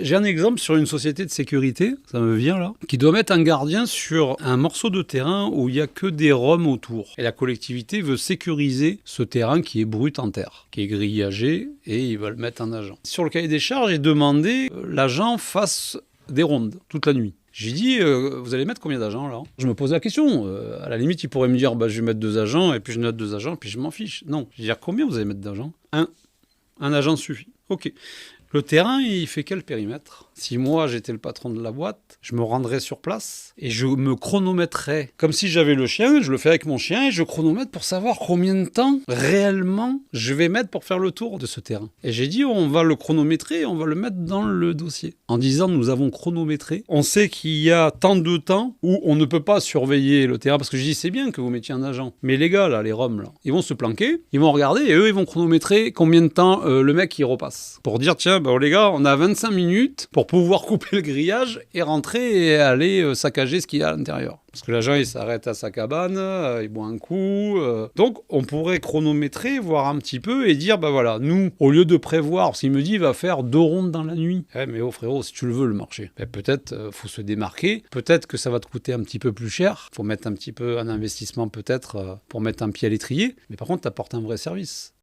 J'ai un exemple sur une société de sécurité, ça me vient là, qui doit mettre un gardien sur un morceau de terrain où il n'y a que des roms autour. Et la collectivité veut sécuriser ce terrain qui est brut en terre, qui est grillagé, et ils veulent mettre un agent. Sur le cahier des charges, j'ai demandé que l'agent fasse des rondes toute la nuit. J'ai dit, vous allez mettre combien d'agents là? Je me pose la question. À la limite, il pourrait me dire, je vais mettre 2 agents, et puis je note 2 agents, et puis je m'en fiche. Non. Je vais dire, combien vous allez mettre d'agents? Un agent suffit. Ok. Le terrain, il fait quel périmètre? Si moi, j'étais le patron de la boîte, je me rendrais sur place et je me chronométrerais. Comme si j'avais le chien, je le fais avec mon chien et je chronomètre pour savoir combien de temps, réellement, je vais mettre pour faire le tour de ce terrain. Et j'ai dit, on va le chronométrer et on va le mettre dans le dossier. En disant, nous avons chronométré. On sait qu'il y a tant de temps où on ne peut pas surveiller le terrain. Parce que je dis, c'est bien que vous mettiez un agent. Mais les gars, là, les roms, là, ils vont se planquer, ils vont regarder et eux, ils vont chronométrer combien de temps le mec, il repasse. Pour dire, tiens, les gars, on a 25 minutes pour pouvoir couper le grillage et rentrer et aller saccager ce qu'il y a à l'intérieur. Parce que l'agent, il s'arrête à sa cabane, il boit un coup. Donc, on pourrait chronométrer, voir un petit peu et dire, voilà, nous, au lieu de prévoir, parce qu'il me dit, il va faire 2 rondes dans la nuit. Mais oh frérot, si tu le veux, le marché, peut-être, faut se démarquer. Peut-être que ça va te coûter un petit peu plus cher. Faut mettre un petit peu un investissement peut-être pour mettre un pied à l'étrier. Mais par contre, t'apportes un vrai service.